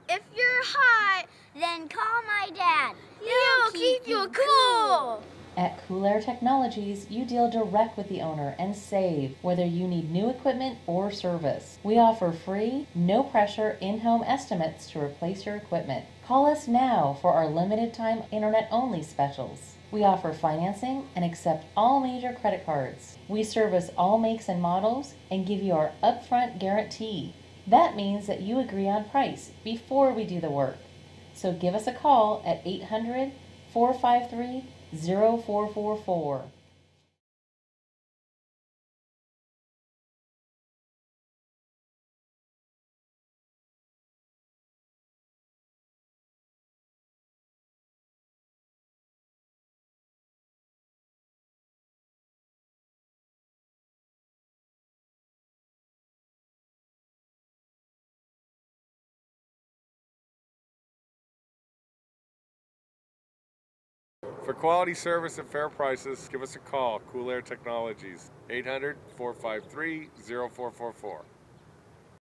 If you're hot, then call my dad. He'll keep you cool. At Cool Air Technologies, you deal direct with the owner and save, whether you need new equipment or service. We offer free, no-pressure, in-home estimates to replace your equipment. Call us now for our limited-time internet-only specials. We offer financing and accept all major credit cards. We service all makes and models and give you our upfront guarantee. That means that you agree on price before we do the work. So give us a call at 800-453-0444. For quality service at fair prices, give us a call. Cool Air Technologies, 800-453-0444.